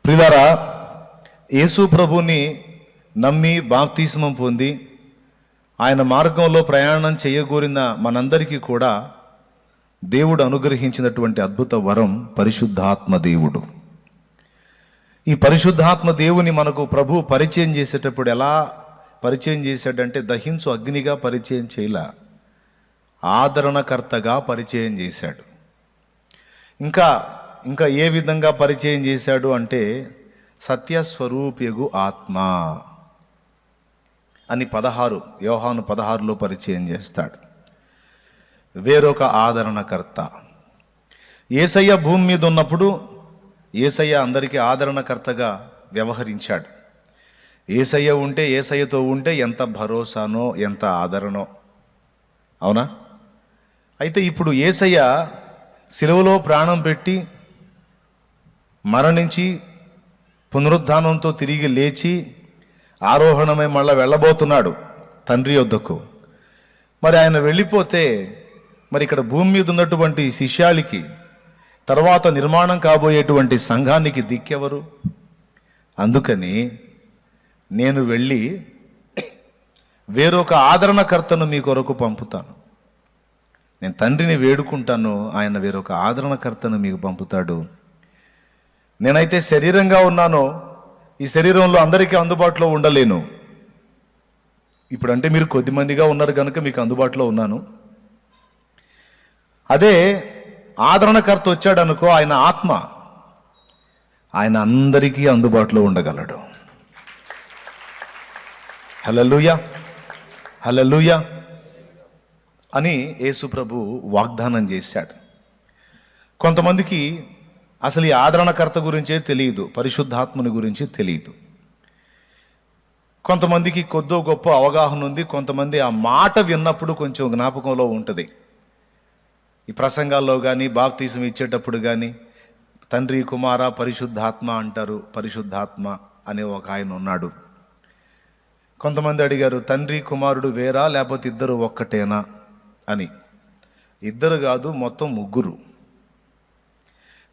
ప్రియులారా, యేసు ప్రభుని నమ్మి బాప్తిస్మం పొంది ఆయన మార్గంలో ప్రయాణం చేయగోరిన మనందరికీ కూడా దేవుడు అనుగ్రహించినటువంటి అద్భుత వరం పరిశుద్ధాత్మ దేవుడు. ఈ పరిశుద్ధాత్మ దేవుని మనకు ప్రభు పరిచయం చేసేటప్పుడు ఎలా పరిచయం చేశాడంటే దహించు అగ్నిగా పరిచయం చేయలా, ఆదరణకర్తగా పరిచయం చేశాడు. ఇంకా ఏ విధంగా పరిచయం చేశాడు అంటే సత్యస్వరూప్యగు ఆత్మ అని యోహాను 16లో పరిచయం చేస్తాడు. వేరొక ఆదరణకర్త. యేసయ్య భూమి మీద ఉన్నప్పుడు యేసయ్య అందరికీ ఆదరణకర్తగా వ్యవహరించాడు. యేసయ్యతో ఉంటే ఎంత భరోసానో ఎంత ఆదరణో, అవునా? అయితే ఇప్పుడు యేసయ్య సిలువలో ప్రాణం పెట్టి మరణించి పునరుద్ధానంతో తిరిగి లేచి ఆరోహణమై మళ్ళీ వెళ్ళబోతున్నాడు తండ్రి యొద్దకు. మరి ఆయన వెళ్ళిపోతే మరి ఇక్కడ భూమి మీద ఉన్నటువంటి శిష్యాలకి, తర్వాత నిర్మాణం కాబోయేటువంటి సంఘానికి దిక్కెవరు? అందుకని నేను వెళ్ళి వేరొక ఆదరణకర్తను మీ కొరకు పంపుతాను. నేను తండ్రిని వేడుకుంటాను, ఆయన వేరొక ఆదరణకర్తను మీకు పంపుతాడు. నేనైతే శరీరంగా ఉన్నానో ఈ శరీరంలో అందరికీ అందుబాటులో ఉండలేను. ఇప్పుడంటే మీరు కొద్దిమందిగా ఉన్నారు కనుక మీకు అందుబాటులో ఉన్నాను. అదే ఆదరణకర్త వచ్చాడు అనుకో, ఆయన ఆత్మ, ఆయన అందరికీ అందుబాటులో ఉండగలడు. హల్లెలూయా, హల్లెలూయా అని యేసు ప్రభు వాగ్దానం చేశాడు. కొంతమందికి అసలు ఈ ఆదరణకర్త గురించే తెలియదు, పరిశుద్ధాత్మని గురించి తెలియదు. కొంతమందికి కొద్దో గొప్ప అవగాహన ఉంది. కొంతమంది ఆ మాట విన్నప్పుడు కొంచెం జ్ఞాపకంలో ఉంటుంది. ఈ ప్రసంగాల్లో కానీ బాప్తిసం ఇచ్చేటప్పుడు కానీ తండ్రి కుమార పరిశుద్ధాత్మ అంటారు. పరిశుద్ధాత్మ అనే ఒక ఆయన ఉన్నాడు. కొంతమంది అడిగారు, తండ్రి కుమారుడు వేరా లేకపోతే ఇద్దరు ఒక్కటేనా అని. ఇద్దరు కాదు, మొత్తం ముగ్గురు.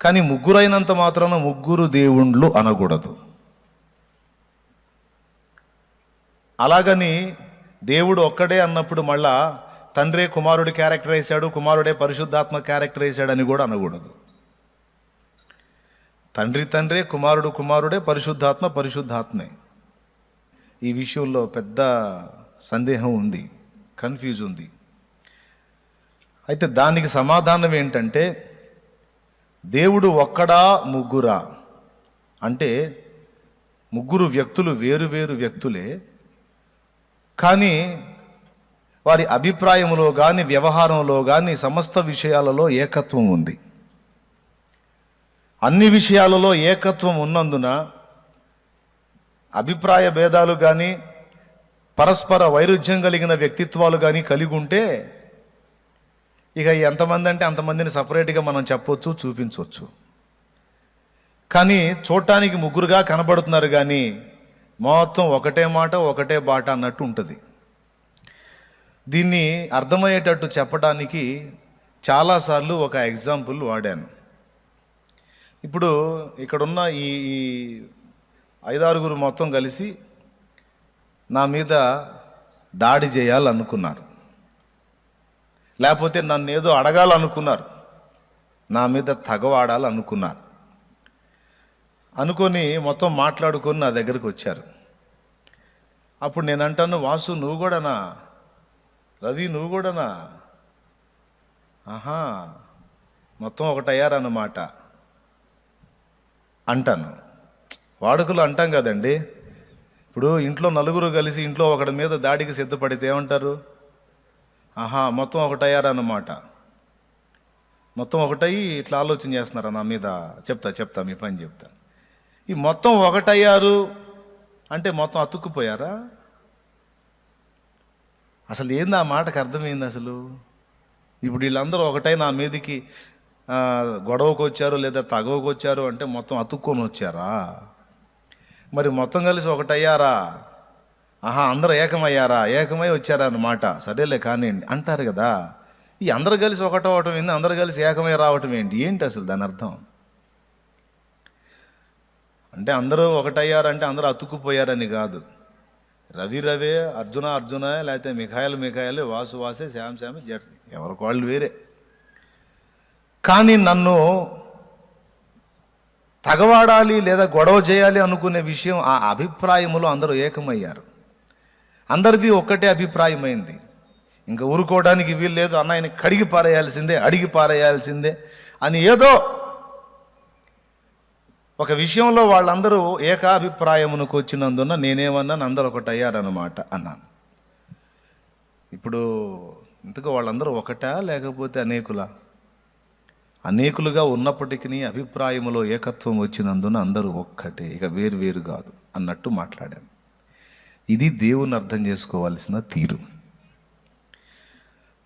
కానీ ముగ్గురైనంత మాత్రాన ముగ్గురు దేవుళ్ళు అనకూడదు. అలాగని దేవుడు ఒక్కడే అన్నప్పుడు మళ్ళా తండ్రే కుమారుడి క్యారెక్టర్ వేశాడు, కుమారుడే పరిశుద్ధాత్మ క్యారెక్టర్ వేశాడు అని కూడా అనకూడదు. తండ్రే, కుమారుడు కుమారుడే, పరిశుద్ధాత్మ పరిశుద్ధాత్మే. ఈ విషయంలో పెద్ద సందేహం ఉంది, కన్ఫ్యూజ్ ఉంది. అయితే దానికి సమాధానం ఏంటంటే దేవుడు ఒక్కడా ముగ్గురా అంటే ముగ్గురు వ్యక్తులు వేరు వ్యక్తులే, కానీ వారి అభిప్రాయంలో కానీ వ్యవహారంలో కానీ సమస్త విషయాలలో ఏకత్వం ఉంది. అన్ని విషయాలలో ఏకత్వం ఉన్నందున అభిప్రాయ భేదాలు కానీ పరస్పర వైరుధ్యం కలిగిన వ్యక్తిత్వాలు కానీ కలిగి ఉంటే ఇక ఎంతమంది అంటే అంతమందిని సపరేట్గా మనం చెప్పొచ్చు, చూపించవచ్చు. కానీ చూడటానికి ముగ్గురుగా కనబడుతున్నారు కానీ మొత్తం ఒకటే మాట ఒకటే బాట అన్నట్టు ఉంటుంది. దీన్ని అర్థమయ్యేటట్టు చెప్పడానికి చాలాసార్లు ఒక ఎగ్జాంపుల్ వాడాను. ఇప్పుడు ఇక్కడున్న ఈ 5-6 మొత్తం కలిసి నా మీద దాడి చేయాలనుకున్నారు, లేకపోతే నన్ను ఏదో అడగాలనుకున్నారు, నా మీద తగవాడాలనుకున్నారు. అనుకొని మొత్తం మాట్లాడుకొని నా దగ్గరికి వచ్చారు. అప్పుడు నేను అంటాను, వాసు నువ్వు కూడానా, రవి నువ్వు కూడానా, ఆహా మొత్తం ఒకటయ్యారన్నమాట అంటాను. వాడుకలు అంటాం కదండి. ఇప్పుడు ఇంట్లో నలుగురు కలిసి ఇంట్లో ఒకటి మీద దాడికి సిద్ధపడితే ఏమంటారు? ఆహా మొత్తం ఒకటయ్యారన్నమాట. మొత్తం ఒకటయ్యి ఇట్లా ఆలోచన చేస్తున్నారా నా మీద? చెప్తా మీ పని చెప్తా. ఈ మొత్తం ఒకటయ్యారు అంటే మొత్తం అతుక్కుపోయారా? అసలు ఏంది ఆ మాటకు అర్థమైంది అసలు? ఇప్పుడు వీళ్ళందరూ ఒకటై నా మీదకి గొడవకు వచ్చారు లేదా తగవకు వచ్చారు అంటే మొత్తం అతుక్కొని వచ్చారా? మరి మొత్తం కలిసి ఒకటయ్యారా? ఆహా అందరూ ఏకమై వచ్చారా అన్నమాట. సరేలే కానివ్వండి అంటారు కదా. ఈ అందరు కలిసి ఒకటవటం ఏంటి, అందరు కలిసి ఏకమై రావటం ఏంటి అసలు దాని అర్థం? అంటే అందరూ ఒకటయ్యారంటే అందరూ అతుక్కుపోయారని కాదు. రవి రవే, అర్జున అర్జున, లేకపోతే మిఖాయిలు వాసు వాసే, శ్యామ్ జెట్స్, ఎవరికి వాళ్ళు వేరే. కానీ నన్ను తగవాడాలి లేదా గొడవ చేయాలి అనుకునే విషయం, ఆ అభిప్రాయములో అందరూ ఏకమయ్యారు. అందరిది ఒక్కటే అభిప్రాయమైంది. ఇంకా ఊరుకోవడానికి వీలు లేదు, అన్నయ్యని కడిగి పారేయాల్సిందే, అడిగి పారేయాల్సిందే అని ఏదో ఒక విషయంలో వాళ్ళందరూ ఏకాభిప్రాయమునకు వచ్చినందున నేనేమన్నాను, అందరూ ఒకటి అయ్యారన్నమాట అన్నాను. ఇప్పుడు ఇంతకు వాళ్ళందరూ ఒకటా లేకపోతే అనేకులా? అనేకులుగా ఉన్నప్పటికీ అభిప్రాయములో ఏకత్వం వచ్చినందున అందరూ ఒక్కటే, ఇక వేరు కాదు అన్నట్టు మాట్లాడాను. ఇది దేవుని అర్థం చేసుకోవాల్సిన తీరు.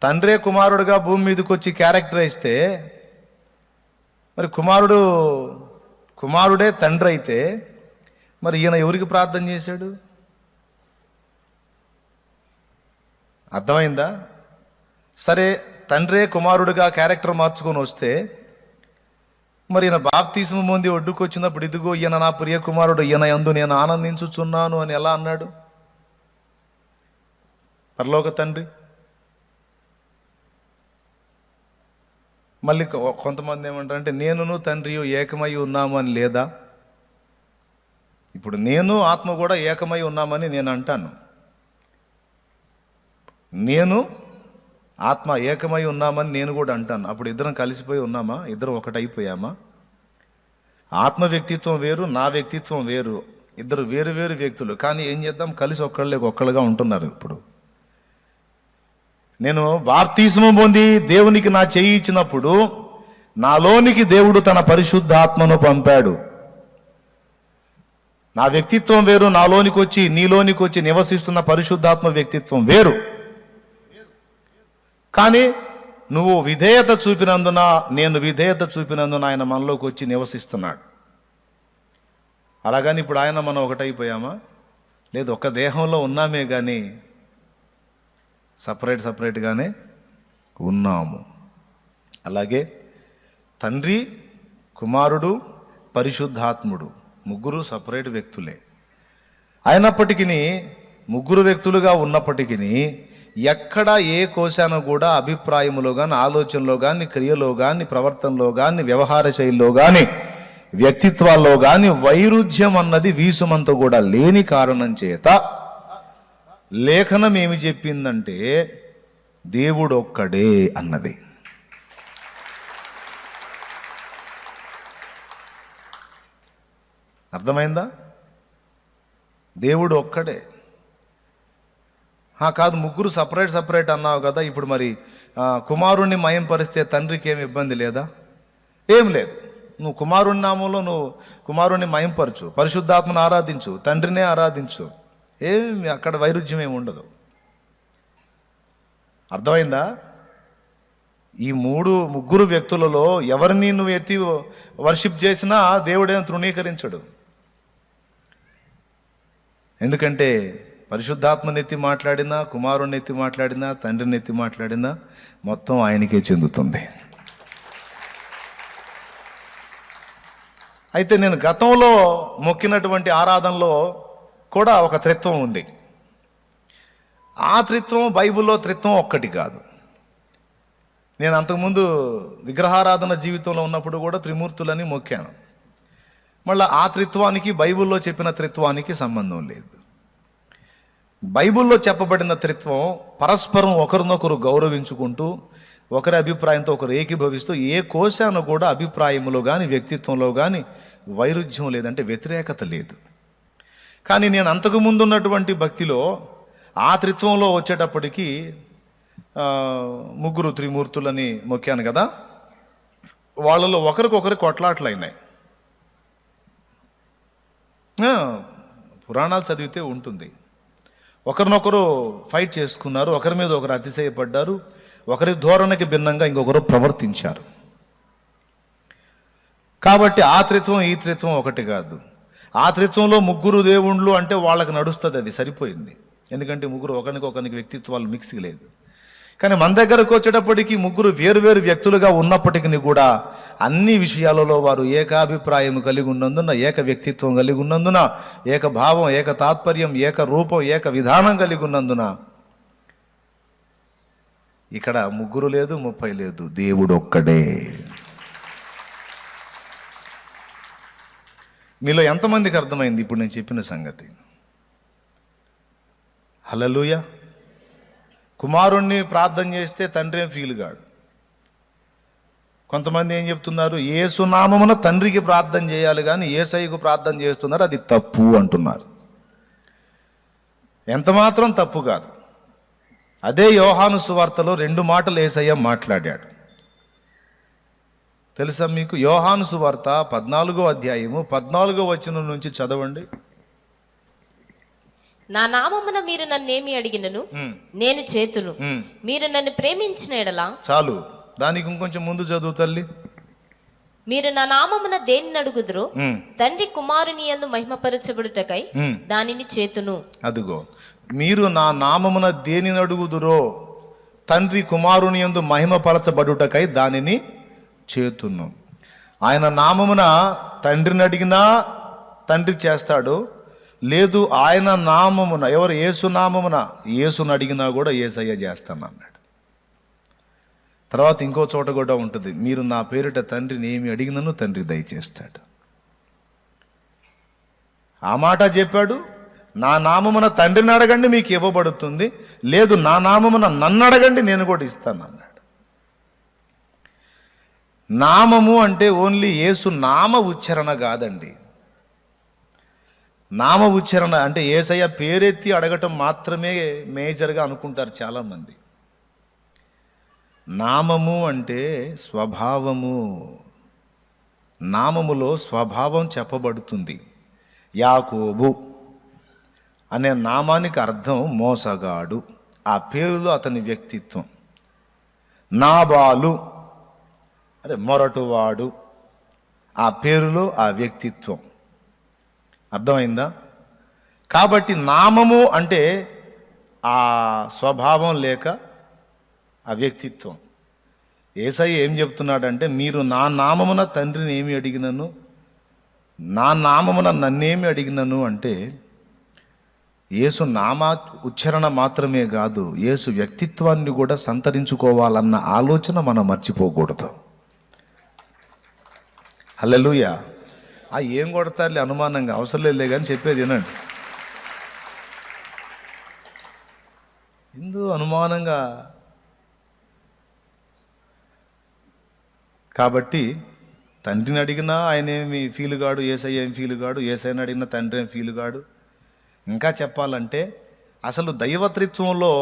తండ్రే కుమారుడుగా భూమి మీదకి వచ్చి క్యారెక్టర్ ఇస్తే, మరి కుమారుడే తండ్రి అయితే మరి ఈయన ఎవరికి ప్రార్థన చేశాడు? అర్థమైందా? సరే, తండ్రే కుమారుడుగా క్యారెక్టర్ మార్చుకొని వస్తే మరి ఈయన బాప్తిస్మం పొంది ఒడ్డుకు వచ్చినప్పుడు, ఇదిగో ఈయన నా ప్రియ కుమారుడు, ఈయన యందు నేను ఆనందించుచున్నాను అని ఎలా అన్నాడు పరలోక తండ్రి? మళ్ళీ కొంతమంది ఏమంటారంటే నేనును తండ్రి ఏకమై ఉన్నాము అని లేదా? ఇప్పుడు నేను ఆత్మ కూడా ఏకమై ఉన్నామని నేను అంటాను. నేను ఆత్మ ఏకమై ఉన్నామని నేను కూడా అంటాను. అప్పుడు ఇద్దరం కలిసిపోయి ఉన్నామా? ఇద్దరం ఒకటైపోయామా? ఆత్మ వ్యక్తిత్వం వేరు, నా వ్యక్తిత్వం వేరు, ఇద్దరు వేరు వ్యక్తులు. కానీ ఏం చేద్దాం, కలిసి ఒక్కళ్ళుగా ఉంటున్నారు. ఇప్పుడు నేను బాప్తిస్మం పొంది దేవునికి నా చెయ్యి ఇచ్చినప్పుడు నాలోనికి దేవుడు తన పరిశుద్ధాత్మను పంపాడు. నా వ్యక్తిత్వం వేరు, నీలోనికి వచ్చి నివసిస్తున్న పరిశుద్ధాత్మ వ్యక్తిత్వం వేరు. కానీ నువ్వు విధేయత చూపినందున, నేను విధేయత చూపినందున ఆయన మనలోకి వచ్చి నివసిస్తున్నాడు. అలాగని ఇప్పుడు ఆయన మనం ఒకటైపోయామా? లేదు, ఒక దేహంలో ఉన్నామే కానీ సపరేట్గానే ఉన్నాము. అలాగే తండ్రి, కుమారుడు, పరిశుద్ధాత్ముడు ముగ్గురు సపరేట్ వ్యక్తులే అయినప్పటికీ, ముగ్గురు వ్యక్తులుగా ఉన్నప్పటికీ ఎక్కడ ఏ కోశాన కూడా అభిప్రాయములో కానీ, ఆలోచనలో కానీ, క్రియలో కానీ, ప్రవర్తనలో కానీ, వ్యవహార శైలిలో కానీ, వ్యక్తిత్వాల్లో కానీ వైరుధ్యం అన్నది వీసుమంత కూడా లేని కారణం చేత లేఖనం ఏమి చెప్పిందంటే దేవుడు ఒక్కడే అన్నది. అర్థమైందా? దేవుడు ఒక్కడే. కాదు, ముగ్గురు సపరేట్ అన్నావు కదా, ఇప్పుడు మరి కుమారుణ్ణి మయం పరిస్తే తండ్రికి ఏమి ఇబ్బంది లేదా? ఏం లేదు. నువ్వు కుమారుని నామంలో నువ్వు కుమారుణ్ణి మయంపరచు, పరిశుద్ధాత్మను ఆరాధించు, తండ్రినే ఆరాధించు, ఏమి అక్కడ వైరుధ్యం ఏమి ఉండదు. అర్థమైందా? ఈ ముగ్గురు వ్యక్తులలో ఎవరిని నువ్వు ఎత్తి వర్షిప్ చేసినా దేవుడేమో తృణీకరించడు. ఎందుకంటే పరిశుద్ధాత్మని ఎత్తి మాట్లాడినా, కుమారుని ఎత్తి మాట్లాడినా, తండ్రిని ఎత్తి మాట్లాడినా మొత్తం ఆయనకే చెందుతుంది. అయితే నేను గతంలో మొక్కినటువంటి ఆరాధనలో కూడా ఒక త్రిత్వం ఉంది. ఆ త్రిత్వం బైబిల్లో త్రిత్వం ఒక్కటి కాదు. నేను అంతకుముందు విగ్రహారాధన జీవితంలో ఉన్నప్పుడు కూడా త్రిమూర్తులని మొక్కాను. మళ్ళీ ఆ త్రిత్వానికి బైబిల్లో చెప్పిన త్రిత్వానికి సంబంధం లేదు. బైబిల్లో చెప్పబడిన త్రిత్వం పరస్పరం ఒకరినొకరు గౌరవించుకుంటూ, ఒకరి అభిప్రాయంతో ఒకరు ఏకీభవిస్తూ, ఏ కోశాన కూడా అభిప్రాయంలో కానీ, వ్యక్తిత్వంలో కానీ వైరుధ్యం లేదంటే వ్యతిరేకత లేదు. కానీ నేను అంతకుముందు ఉన్నటువంటి భక్తిలో ఆ త్రిత్వంలో వచ్చేటప్పటికి ముగ్గురు త్రిమూర్తులని మొక్కాను కదా, వాళ్ళలో ఒకరికొకరు కొట్లాట్లు అయినాయి. పురాణాలు చదివితే ఉంటుంది. ఒకరినొకరు ఫైట్ చేసుకున్నారు, ఒకరి మీద ఒకరు అతిశయపడ్డారు, ఒకరి ధోరణికి భిన్నంగా ఇంకొకరు ప్రవర్తించారు. కాబట్టి ఆ త్రిత్వం ఈ త్రిత్వం ఒకటి కాదు. ఆ త్రిత్వంలో ముగ్గురు దేవుళ్ళు అంటే వాళ్ళకి నడుస్తుంది, అది సరిపోయింది. ఎందుకంటే ముగ్గురు ఒకరికి వ్యక్తిత్వాలు మిక్స్ లేదు. కానీ మన దగ్గరకు వచ్చేటప్పటికి ముగ్గురు వేరువేరు వ్యక్తులుగా ఉన్నప్పటికీ కూడా అన్ని విషయాలలో వారు ఏకాభిప్రాయం కలిగి ఉన్నందున, ఏక వ్యక్తిత్వం కలిగి ఉన్నందున, ఏక భావం, ఏక తాత్పర్యం, ఏక రూపం, ఏక విధానం కలిగి ఉన్నందున ఇక్కడ ముగ్గురు లేదు, 30 లేదు, దేవుడు ఒక్కడే. మీలో ఎంతమందికి అర్థమైంది ఇప్పుడు నేను చెప్పిన సంగతి? హల్లెలూయా. కుమారుణ్ణి ప్రార్థన చేస్తే తండ్రి ఏం ఫీల్ కాడు. కొంతమంది ఏం చెప్తున్నారు, యేసునామమున తండ్రికి ప్రార్థన చేయాలి కానీ యేసయ్యకు ప్రార్థన చేస్తున్నారు, అది తప్పు అంటున్నారు. ఎంతమాత్రం తప్పు కాదు. అదే యోహాను సువార్తలో 2 మాటలు యేసయ్య మాట్లాడాడు. తెలుసా మీకు? యోహాను సువార్త 14వ అధ్యాయము 14వ వచనం నుంచి చదవండి. నా నామమున మీరు నన్నేమి అడిగినను నేను చేతును, మీరు నన్ను ప్రేమించిన ఎడలా. చాలు, దానికి ఇంకొంచెం ముందు చదువు తల్లి. మీరు నా నామమున దేనిని అడుగుదురో తండ్రి కుమారుని యందు మహిమపరచబడుటకై దానిని చేతును. అదిగో, మీరు నా నామమున దేనిని అడుగుదురో తండ్రి కుమారుని యందు మహిమపరచబడుటకై దానిని చేతును. ఆయన నామమున తండ్రిని అడిగినా తండ్రి చేస్తాడు, లేదు ఆయన నామమున, ఎవరు? యేసు నామమున యేసుని అడిగినా కూడా యేసయ్య చేస్తాను అన్నాడు. తర్వాత ఇంకో చోట కూడా ఉంటుంది, మీరు నా పేరిట తండ్రిని ఏమి అడిగినను తండ్రి దయచేస్తాడు. ఆ మాట చెప్పాడు. నా నామమున తండ్రిని అడగండి మీకు ఇవ్వబడుతుంది, లేదు నా నామమున నన్ను అడగండి నేను కూడా ఇస్తాను అన్నాడు. నామము అంటే ఓన్లీ యేసు నామ ఉచ్చారణ కాదండి. నామ ఉచ్చారణ అంటే యేసయ్య పేరెత్తి అడగటం మాత్రమే మేజర్గా అనుకుంటారు చాలామంది. నామము అంటే స్వభావము. నామములో స్వభావం చెప్పబడుతుంది. యాకోబు అనే నామానికి అర్థం మోసగాడు, ఆ పేరులో అతని వ్యక్తిత్వం. నాబాలు అరే మొరటువాడు, ఆ పేరులో ఆ వ్యక్తిత్వం. అర్థమైందా? కాబట్టి నామము అంటే ఆ స్వభావం లేక ఆ వ్యక్తిత్వం. యేసయ్య ఏం చెప్తున్నాడంటే, మీరు నా నామమున తండ్రిని ఏమి అడిగినను, నా నామమున నన్నేమి అడిగినను అంటే యేసు నామా ఉచ్చారణ మాత్రమే కాదు, యేసు వ్యక్తిత్వాన్ని కూడా సంతరించుకోవాలన్న ఆలోచన మనం మర్చిపోకూడదు. హల్లెలూయా. ఏం కొడతారులే అనుమానంగా, అవసరం లేదులే కానీ చెప్పేది వినండి. ఎందు అనుమానంగా. కాబట్టి తండ్రిని అడిగినా ఆయన ఏమి ఫీల్ కాడు, యేసయ్య ఏం ఫీల్ కాడు, యేసయ్యని అడిగినా తండ్రి ఏం ఫీల్ కాడు. ఇంకా చెప్పాలంటే అసలు దైవత్రిత్వంలో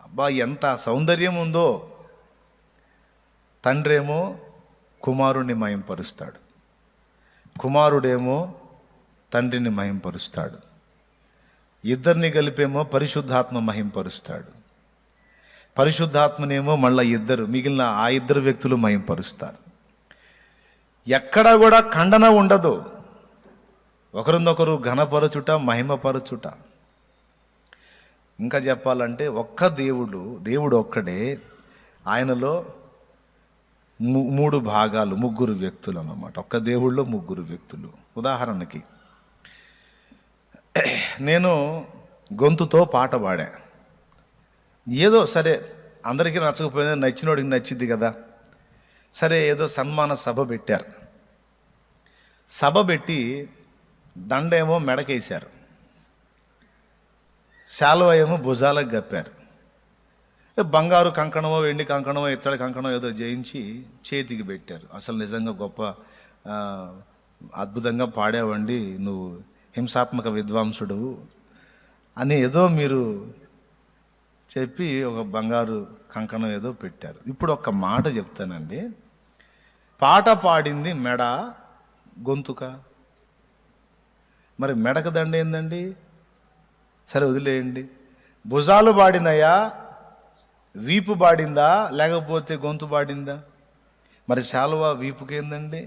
అబ్బా ఎంత సౌందర్యం ఉందో. తండ్రేమో కుమారుణ్ణి మహింపరుస్తాడు, కుమారుడేమో తండ్రిని మహింపరుస్తాడు, ఇద్దరిని కలిపేమో పరిశుద్ధాత్మ మహింపరుస్తాడు, పరిశుద్ధాత్మనేమో మళ్ళీ మిగిలిన ఆ ఇద్దరు వ్యక్తులు మహింపరుస్తారు. ఎక్కడా కూడా ఖండన ఉండదు. ఒకరినొకరు ఘనపరచుట, మహిమపరచుట. ఇంకా చెప్పాలంటే ఒక్క దేవుడు ఒక్కడే, ఆయనలో 3 భాగాలు, 3 వ్యక్తులు అన్నమాట. ఒక్క దేవుళ్ళో 3 వ్యక్తులు. ఉదాహరణకి నేను గొంతుతో పాట పాడా, ఏదో సరే అందరికీ నచ్చకపోయినా నచ్చినోడికి నచ్చింది కదా, సరే ఏదో సన్మాన సభ పెట్టారు. సభ పెట్టి దండేమో మెడకేశారు, శాలువ ఏమో భుజాలకు కప్పారు, బంగారు కంకణమో వెండి కంకణమో ఇత్తడి కంకణమో ఏదో చేయించి చేతికి పెట్టారు. అసలు నిజంగా గొప్ప అద్భుతంగా పాడావండి, నువ్వు హింసాత్మక విద్వాంసుడు అని ఏదో మీరు చెప్పి ఒక బంగారు కంకణం ఏదో పెట్టారు. ఇప్పుడు ఒక్క మాట చెప్తానండి, పాట పాడింది మెడ, గొంతుక. మరి మెడక దండ ఏందండి? సరే వదిలేయండి. భుజాలు పాడినాయా, వీపు పాడిందా, లేకపోతే గొంతు పాడిందా? మరి శాలువ వీపుకేందండి?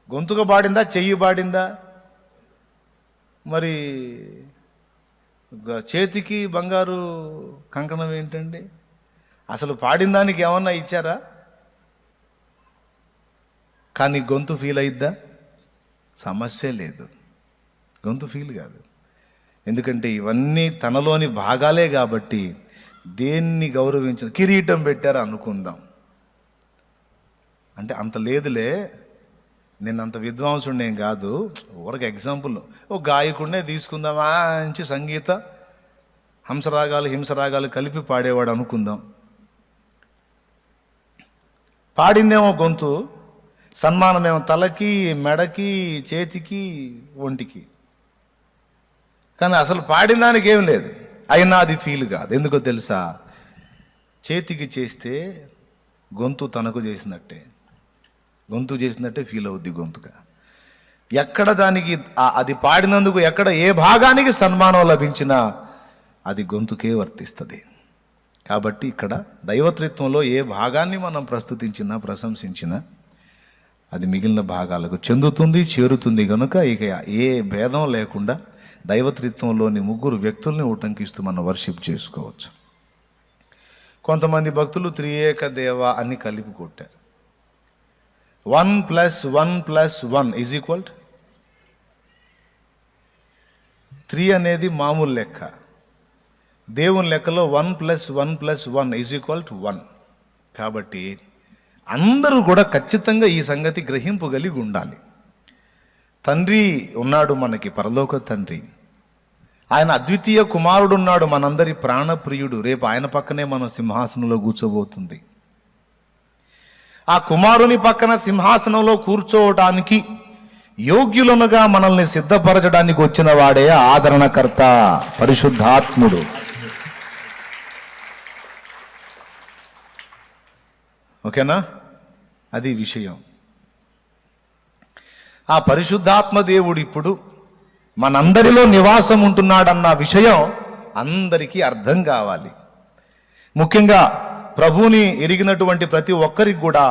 గొంతుక పాడిందా, చెయ్యి పాడిందా? మరి చేతికి బంగారు కంకణం ఏంటండి? అసలు పాడిన దానికి ఏమన్నా ఇచ్చారా? కానీ గొంతు ఫీల్ అయిద్దా? సమస్య లేదు, గొంతు ఫీల్ కాదు. ఎందుకంటే ఇవన్నీ తనలోని భాగాలే కాబట్టి దేన్ని గౌరవించిన. కిరీటం పెట్టారు అనుకుందాం, అంటే అంత లేదులే, నేను అంత విద్వాంసుడిని ఏం కాదు, ఊరికి ఎగ్జాంపుల్ ఓ గాయకుడినే తీసుకుందాం, మంచి సంగీత హంసరాగాలు హింసరాగాలు కలిపి పాడేవాడు అనుకుందాం. పాడిందేమో గొంతు, సన్మానమేమో తలకి మెడకి చేతికి ఒంటికి, కానీ అసలు పాడిన దానికి ఏం లేదు. అయినా అది ఫీల్ కాదు. ఎందుకో తెలుసా? చేతికి చేస్తే గొంతు తనకు చేసినట్టే, గొంతు చేసినట్టే ఫీల్ అవుద్ది గొంతుగా. ఎక్కడ దానికి అది పాడినందుకు ఎక్కడ ఏ భాగానికి సన్మానం లభించినా అది గొంతుకే వర్తిస్తుంది. కాబట్టి ఇక్కడ దైవత్రిత్వంలో ఏ భాగాన్ని మనం ప్రస్తుతించినా ప్రశంసించినా అది మిగిలిన భాగాలకు చెందుతుంది, చేరుతుంది. కనుక ఇక ఏ భేదం లేకుండా దైవత్రిత్వంలోని ముగ్గురు వ్యక్తుల్ని ఉటంకిస్తూ మనం వర్షిప్ చేసుకోవచ్చు. కొంతమంది భక్తులు త్రియేక దేవ అని కలిపి కొట్టారు. 1 + 1 + 1 = 3 అనేది మామూలు లెక్క. దేవుని లెక్కలో 1 + 1 + 1 = 1. కాబట్టి అందరూ కూడా ఖచ్చితంగా ఈ సంగతి గ్రహింపగలిగి ఉండాలి. తండ్రి ఉన్నాడు మనకి, పరలోక తండ్రి. ఆయన అద్వితీయ కుమారుడు ఉన్నాడు, మనందరి ప్రాణప్రియుడు. రేపు ఆయన పక్కనే మన సింహాసనంలో కూర్చోబోతుంది. ఆ కుమారుని పక్కన సింహాసనంలో కూర్చోవటానికి యోగ్యులనుగా మనల్ని సిద్ధపరచడానికి వచ్చిన వాడే ఆదరణకర్త పరిశుద్ధాత్ముడు. ఓకేనా? అది విషయం. ఆ పరిశుద్ధాత్మ దేవుడు ఇప్పుడు మనందరిలో నివాసం ఉంటున్నాడన్న విషయం అందరికీ అర్థం కావాలి. ముఖ్యంగా ప్రభువుని ఎరిగినటువంటి ప్రతి ఒక్కరికి కూడా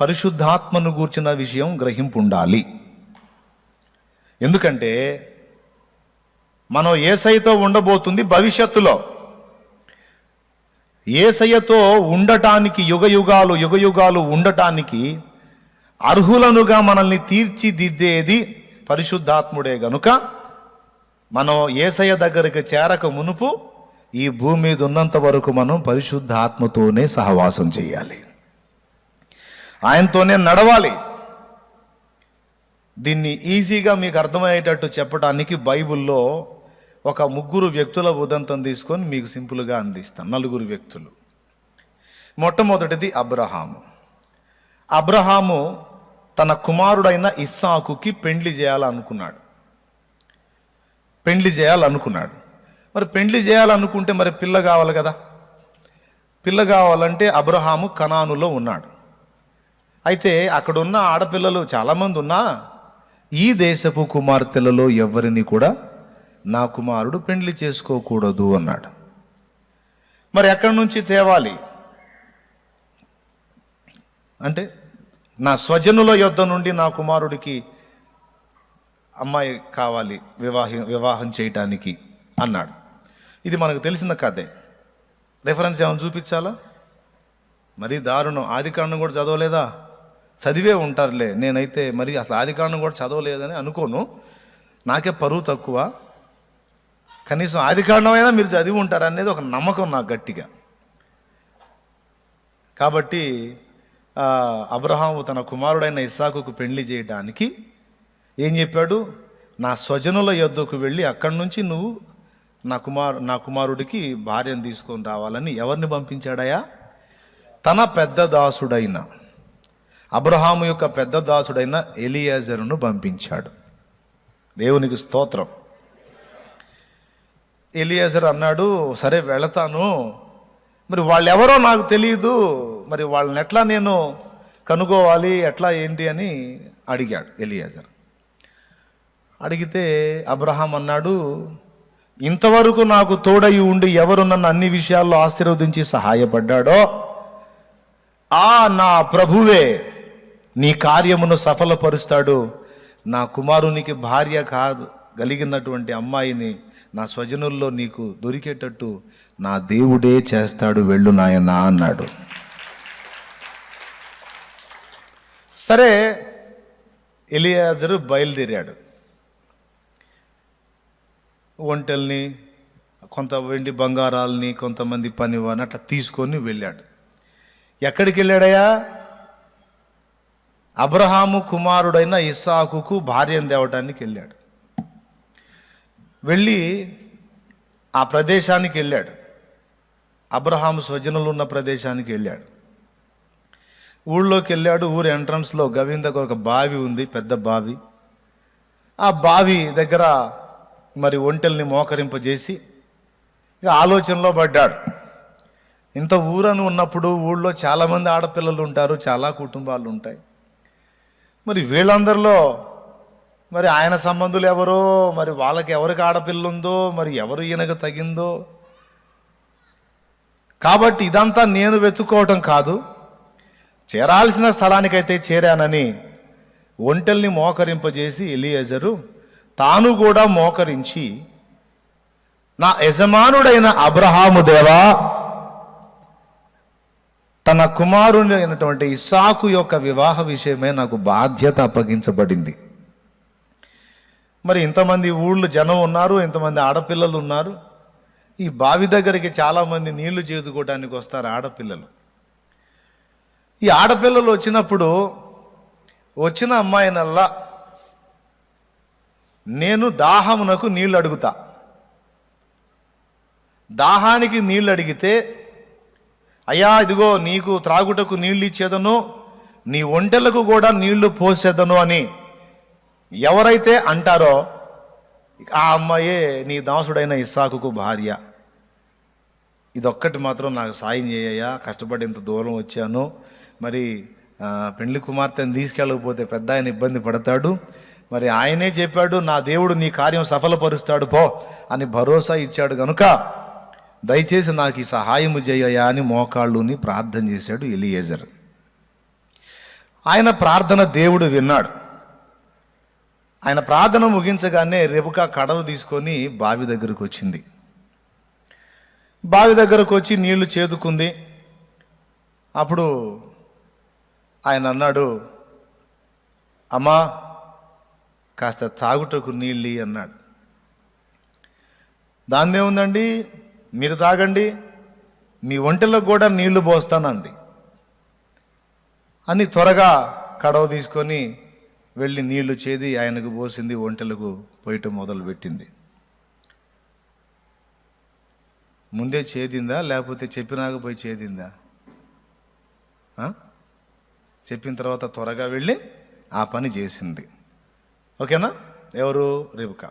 పరిశుద్ధాత్మను గూర్చిన విషయం గ్రహింపు ఉండాలి. ఎందుకంటే మనం యేసయ్యతో ఉండబోతుంది భవిష్యత్తులో. యేసయ్యతో ఉండటానికి యుగయుగాలు ఉండటానికి అర్హులనుగా మనల్ని తీర్చిదిద్దేది పరిశుద్ధాత్ముడే. గనుక మనం యేసయ్య దగ్గరికి చేరక మునుపు ఈ భూమి మీద ఉన్నంత వరకు మనం పరిశుద్ధాత్మతోనే సహవాసం చేయాలి, ఆయనతోనే నడవాలి. దీన్ని ఈజీగా మీకు అర్థమయ్యేటట్టు చెప్పడానికి బైబిల్లో ఒక 3 వ్యక్తుల ఉదంతం తీసుకొని మీకు సింపుల్గా అందిస్తాను. 4 వ్యక్తులు. మొట్టమొదటిది అబ్రహాము. అబ్రహాము తన కుమారుడైన ఇస్సాకుకి పెండ్లి చేయాలనుకున్నాడు. మరి పెండ్లి చేయాలనుకుంటే మరి పిల్ల కావాలి కదా. పిల్ల కావాలంటే అబ్రహాము కనానులో ఉన్నాడు. అయితే అక్కడున్న ఆడపిల్లలు చాలామంది ఉన్నా ఈ దేశపు కుమార్తెలలో ఎవరిని కూడా నా కుమారుడు పెండ్లి చేసుకోకూడదు అన్నాడు. మరి ఎక్కడి నుంచి తేవాలి అంటే, నా స్వజనుల యొద్ద నుండి నా కుమారుడికి అమ్మాయి కావాలి వివాహం చేయటానికి అన్నాడు. ఇది మనకు తెలిసిన కథే. రెఫరెన్స్ ఏమైనా చూపించాలా? మరీ దారుణం. ఆదికాండం కూడా చదవలేదా? చదివే ఉంటారులే. నేనైతే మరి అసలు ఆదికాండం కూడా చదవలేదని అనుకోను, నాకే పరువు తక్కువ. కనీసం ఆదికాండమైనా మీరు చదివి ఉంటారు అనేది ఒక నమ్మకం నాకు గట్టిగా. కాబట్టి అబ్రహాము తన కుమారుడైన ఇస్సాకుకు పెళ్లి చేయడానికి ఏం చెప్పాడు? నా స్వజనుల యొద్దకు వెళ్ళి అక్కడి నుంచి నువ్వు నా కుమారుడికి భార్యను తీసుకొని రావాలని ఎవరిని పంపించాడయా? తన పెద్ద దాసుడైన అబ్రహాము యొక్క పెద్ద దాసుడైన ఎలియాజరును పంపించాడు. దేవునికి స్తోత్రం. ఎలియాజరు అన్నాడు, సరే వెళతాను, మరి వాళ్ళెవరో నాకు తెలియదు, మరి వాళ్ళని ఎట్లా నేను కనుగోవాలి, ఎట్లా ఏంటి అని అడిగాడు ఎలియాజరు. అడిగితే అబ్రహాం అన్నాడు, ఇంతవరకు నాకు తోడయి ఉండి ఎవరు నన్ను అన్ని విషయాల్లో ఆశీర్వదించి సహాయపడ్డాడో ఆ నా ప్రభువే నీ కార్యమును సఫలపరుస్తాడు. నా కుమారునికి భార్య కలిగినటువంటి అమ్మాయిని నా స్వజనుల్లో నీకు దొరికేటట్టు నా దేవుడే చేస్తాడు, వెళ్ళు నాయనా అన్నాడు. సరే, ఎలియాజరు బయలుదేరాడు. ఒంటెల్ని, కొంత వెండి బంగారాలని, కొంతమంది పనివారిని అట్లా తీసుకొని వెళ్ళాడు. ఎక్కడికి వెళ్ళాడయ్యా? అబ్రహాము కుమారుడైన ఇస్సాకుకు భార్యను తేవటానికి వెళ్ళాడు. వెళ్ళి ఆ ప్రదేశానికి వెళ్ళాడు. అబ్రహాము స్వజనులు ఉన్న ప్రదేశానికి వెళ్ళాడు. ఊళ్ళోకి వెళ్ళాడు. ఊరి ఎంట్రన్స్లో గవిన్ దగ్గర ఒక బావి ఉంది, పెద్ద బావి. ఆ బావి దగ్గర మరి ఒంటెల్ని మోకరింపజేసి ఇక ఆలోచనలో పడ్డాడు. ఇంత ఊరని ఉన్నప్పుడు ఊళ్ళో చాలామంది ఆడపిల్లలు ఉంటారు, చాలా కుటుంబాలు ఉంటాయి. మరి వీళ్ళందరిలో మరి ఆయన సంబంధులు ఎవరో, మరి వాళ్ళకి ఎవరికి ఆడపిల్ల ఉందో, మరి ఎవరు ఈయనకు తగిందో. కాబట్టి ఇదంతా నేను వెతుక్కోవటం కాదు, చేరాల్సిన స్థలానికైతే చేరానని ఒంటెల్ని మోకరింపజేసి ఎలియేజరు తాను కూడా మోకరించి, నా యజమానుడైన అబ్రహాము దేవా, తన కుమారుని అయినటువంటి ఇస్సాకు యొక్క వివాహ విషయమే నాకు బాధ్యత అప్పగించబడింది. మరి ఇంతమంది ఊళ్ళో జనం ఉన్నారు, ఇంతమంది ఆడపిల్లలు ఉన్నారు. ఈ బావి దగ్గరికి చాలామంది నీళ్లు చేదుకోవడానికి వస్తారు ఆడపిల్లలు. ఈ ఆడపిల్లలు వచ్చినప్పుడు వచ్చిన అమ్మాయినల్లా నేను దాహమునకు నీళ్ళు అడుగుతా. దాహానికి నీళ్ళు అడిగితే, అయ్యా ఇదిగో నీకు త్రాగుటకు నీళ్ళు ఇచ్చేదను, నీ ఒంటెలకు కూడా నీళ్లు పోసేదను అని ఎవరైతే అంటారో ఆ అమ్మాయే నీ దాసుడైన ఇస్సాకుకు భార్య. ఇదొక్కటి మాత్రం నాకు సాయం చేయయ్యా, కష్టపడి ఇంత దూరం వచ్చాను. మరి పెండ్లి కుమార్తెను తీసుకెళ్ళకపోతే పెద్ద ఆయన ఇబ్బంది పడతాడు. మరి ఆయనే చెప్పాడు, నా దేవుడు నీ కార్యం సఫలపరుస్తాడు పో అని భరోసా ఇచ్చాడు కనుక దయచేసి నాకు ఈ సహాయము చేయయ్యా అని మోకాళ్ళుని ప్రార్థన చేశాడు ఎలియేజర్. ఆయన ప్రార్థన దేవుడు విన్నాడు. ఆయన ప్రార్థన ముగించగానే రెబెకా కడవ తీసుకొని బావి దగ్గరకు వచ్చింది. బావి దగ్గరకు వచ్చి నీళ్లు చేదుకుంది. అప్పుడు ఆయన అన్నాడు, అమ్మా కాస్త తాగుటకు నీళ్ళు అన్నాడు. దాన్నే ఉందండి, మీరు తాగండి, మీ ఒంటెలకు కూడా నీళ్లు పోస్తానంది అని త్వరగా కడవ తీసుకొని వెళ్ళి నీళ్లు చేది ఆయనకు పోసింది, ఒంటెలకు పోయటం మొదలుపెట్టింది. ముందే చేదిందా లేకపోతే చెప్పినాక పోయి చేదిందా? చెప్పిన తర్వాత త్వరగా వెళ్ళి ఆ పని చేసింది. ఓకేనా? ఎవరు? రెబెకా.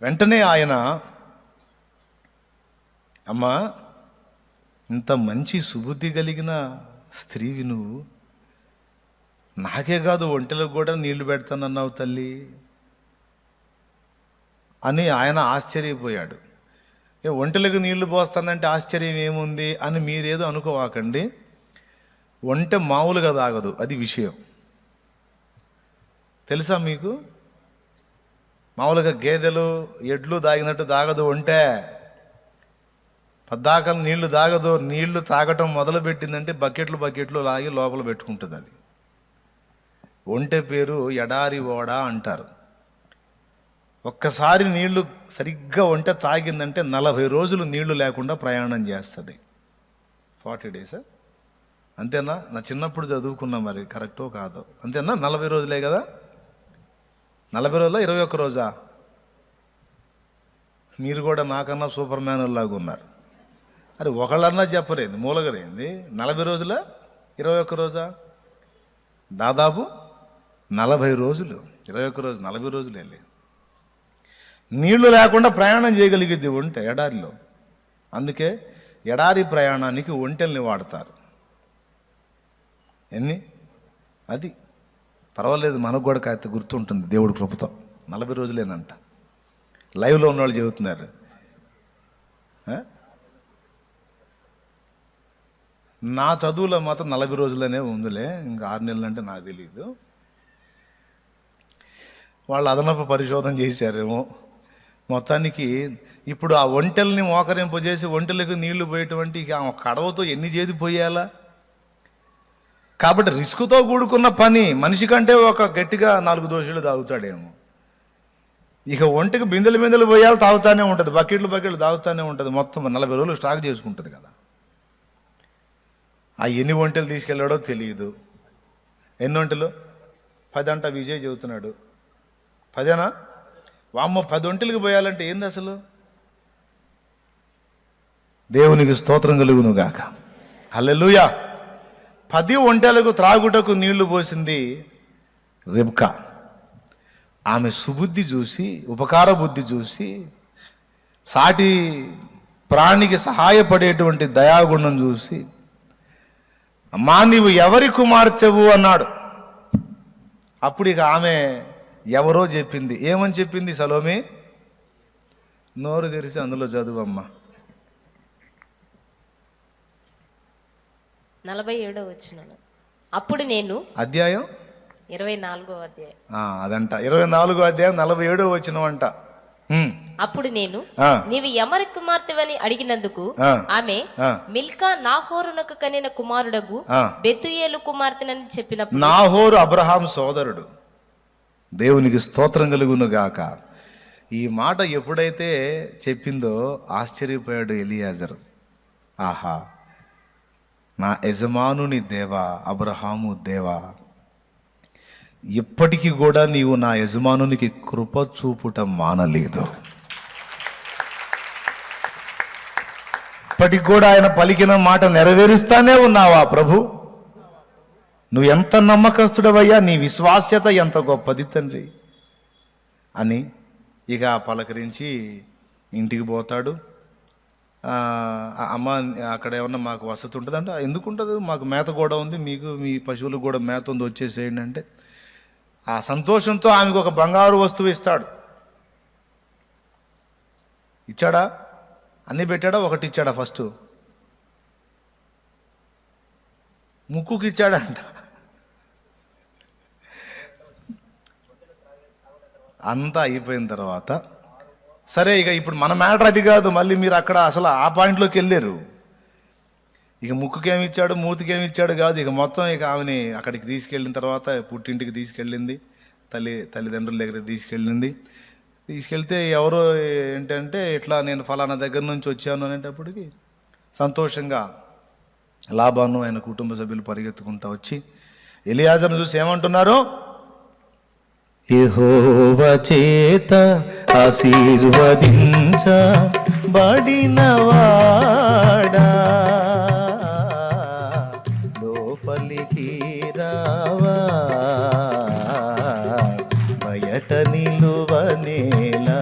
వెంటనే ఆయన, అమ్మా ఇంత మంచి సుబుద్ధి కలిగిన స్త్రీవి నువ్వు, నాకే కాదు ఒంటెలకు కూడా నీళ్లు పెడతానన్నావు తల్లి అని ఆయన ఆశ్చర్యపోయాడు. ఒంటెలకు నీళ్లు పోస్తానంటే ఆశ్చర్యం ఏముంది అని మీరేదో అనుకోవాకండి. ఒంటె మామూలుగా తాగదు, అది విషయం. తెలుసా మీకు? మామూలుగా గేదెలు ఎడ్లు తాగినట్టు తాగదు ఒంటె. పద్దాకలు నీళ్లు తాగదు. నీళ్లు తాగటం మొదలుపెట్టిందంటే బకెట్లు లాగి లోపల పెట్టుకుంటుంది. అది ఒంటె పేరు ఎడారి ఓడ అంటారు. ఒక్కసారి నీళ్లు సరిగ్గా ఒంటె తాగిందంటే 40 రోజులు నీళ్లు లేకుండా ప్రయాణం చేస్తుంది. 40 days అంతేనా? నా చిన్నప్పుడు చదువుకున్నా, మరి కరెక్టో కాదో. అంతేనా? 40 రోజులే కదా? 40 రోజులా 21 రోజా? మీరు కూడా నాకన్నా సూపర్ మ్యాన్ లాగా ఉన్నారు. అరే ఒకళ్ళన్నా చెప్పరేంది, మూలగరేంది? 40 రోజులా 21 రోజా? దాదాపు 40 రోజులు. 21 రోజు 40 రోజులు వెళ్ళి నీళ్లు లేకుండా ప్రయాణం చేయగలిగిద్ది ఒంటె ఎడారిలో. అందుకే ఎడారి ప్రయాణానికి ఒంటెల్ని వాడతారు. అది పర్వాలేదు, మనకు కూడా కాస్త గుర్తుంటుంది దేవుడి కృపతో. 40 రోజులేనంట. లైవ్లో ఉన్నవాళ్ళు చెబుతున్నారు. నా చదువులో మాత్రం 40 రోజులనే ఉందిలే, ఇంకా 6 నెలలు అంటే నాకు తెలియదు. వాళ్ళు అదనపు పరిశోధన చేశారేమో, మొత్తానికి ఇప్పుడు ఆ ఒంటెల్ని మోకరింపజేసి ఒంటెలకు నీళ్లు పోయేటువంటి ఆ కడవతో ఎన్ని చేతి పోయాలా? కాబట్టి రిస్క్తో కూడుకున్న పని. మనిషి కంటే ఒక గట్టిగా 4 దోశలు తాగుతాడేమో. ఇక ఒంటికి బిందెలు పోయాలి, తాగుతానే ఉంటుంది, బకెట్లు తాగుతానే ఉంటుంది. మొత్తం 40 రోజులు స్టాక్ చేసుకుంటుంది కదా. ఆ ఎన్ని ఒంటెలు తీసుకెళ్ళాడో తెలియదు. ఎన్ని ఒంటెలు? 10 అంట విజయ్ చెబుతున్నాడు. 10ఏనా? వామ్మో, 10 ఒంటెలకు పోయాలంటే ఏంది అసలు? దేవునికి స్తోత్రం కలుగును గాక. హల్లెలూయా. 10 ఒంటెలకు త్రాగుటకు నీళ్లు పోసింది రెబ్కా. ఆమె సుబుద్ధి చూసి, ఉపకార బుద్ధి చూసి, సాటి ప్రాణికి సహాయపడేటువంటి దయాగుణం చూసి, అమ్మా నీవు ఎవరి కుమార్తెవు అన్నాడు. అప్పుడు ఇక ఆమె ఎవరో చెప్పింది. ఏమని చెప్పింది సలోమి? నోరు తెరిచి అందులో చదువమ్మా. 47వ వచనం. అప్పుడు నేను, అధ్యాయం 24వ అధ్యాయం, అదంట 24వ అధ్యాయం 47వ వచనం అంట. అప్పుడు నేను నీవు ఎవరి కుమార్తెవని అడిగినందుకు ఆమె మిల్కా నాహోరునకు కనిన కుమారుడగు బెతుయేలు కుమార్తెనని చెప్పినప్పుడు, నాహోరు అబ్రహాం సోదరుడు. దేవునికి స్తోత్రం కలుగును గాక. ఈ మాట ఎప్పుడైతే చెప్పిందో ఆశ్చర్యపోయాడు ఎలియాజరు. ఆహా, నా యజమానుని దేవా, అబ్రహాము దేవా, ఇప్పటికీ కూడా నీవు నా యజమానునికి కృప చూపుట మానలేదు. ఇప్పటికి కూడా ఆయన పలికిన మాట నెరవేరుస్తానే ఉన్నావా ప్రభు? నువ్వు ఎంత నమ్మకస్తుడవయ్యా, నీ విశ్వాస్యత ఎంత గొప్పది తండ్రి అని ఇక పలకరించి ఇంటికి పోతాడు. అమ్మ అక్కడ ఏమన్నా మాకు వసతి ఉంటుందంట. ఎందుకు ఉంటుంది, మాకు మేత కూడా ఉంది, మీకు మీ పశువులకు కూడా మేత ఉంది, వచ్చేసేయండి అంటే ఆ సంతోషంతో ఆమెకు ఒక బంగారు వస్తువు ఇస్తాడు. ఇచ్చాడా? అన్నీ పెట్టాడా? ఒకటి ఇచ్చాడా? ఫస్ట్ ముక్కుకి ఇచ్చాడంట. అంతా అయిపోయిన తర్వాత సరే, ఇక ఇప్పుడు మన మ్యాటర్ అది కాదు. మళ్ళీ మీరు అక్కడ అసలు ఆ పాయింట్లోకి వెళ్ళారు. ఇక ముక్కుకేమి ఇచ్చాడు, మూతికేమి ఇచ్చాడు కాదు. ఇక మొత్తం ఇక ఆమెని అక్కడికి తీసుకెళ్ళిన తర్వాత పుట్టింటికి తీసుకెళ్ళింది, తల్లిదండ్రుల దగ్గరికి తీసుకెళ్తే ఎవరో ఏంటంటే ఇట్లా నేను ఫలానా దగ్గర నుంచి వచ్చాను అనేటప్పటికి సంతోషంగా లాబాను ఆయన కుటుంబ సభ్యులు పరిగెత్తుకుంటూ వచ్చి ఎలియాజరును చూసి ఏమంటున్నారు? యెహోవా చేత ఆశీర్వదించబడినవాడా, లోపలికి రావా, బయట నిలువనేలా.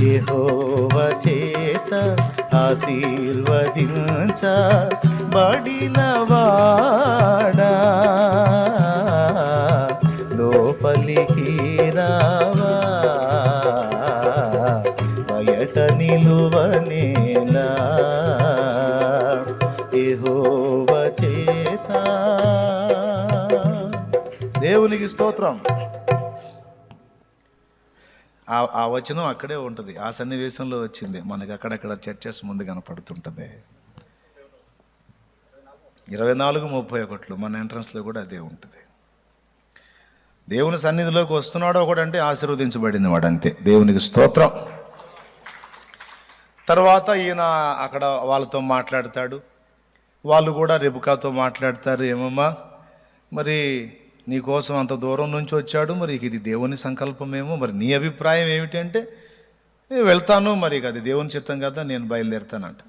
యెహోవా చేత ఆశీర్వదించబడినవాడా, లోపలికి రావా, బయట నిలువనేలా. యెహోవా చేత. దేవునికి స్తోత్రం. ఆ వచనం అక్కడే ఉంటుంది, ఆ సన్నివేశంలో వచ్చింది. మనకి అక్కడక్కడ చర్చస్ ముందు కనపడుతుంటుంది. 24:31 మన ఎంట్రన్స్లో కూడా అదే ఉంటుంది. దేవుని సన్నిధిలోకి వస్తున్నాడు ఒకడంటే ఆశీర్వదించబడింది వాడు, అంతే. దేవునికి స్తోత్రం. తర్వాత ఈయన అక్కడ వాళ్ళతో మాట్లాడతాడు, వాళ్ళు కూడా రెబెకాతో మాట్లాడతారు. ఏమమ్మా, మరి నీ కోసం అంత దూరం నుంచి వచ్చాడు, మరి ఇది దేవుని సంకల్పమేమో, మరి నీ అభిప్రాయం ఏమిటి అంటే, వెళ్తాను, మరి అది దేవుని చిత్తం కదా, నేను బయలుదేరుతానంట.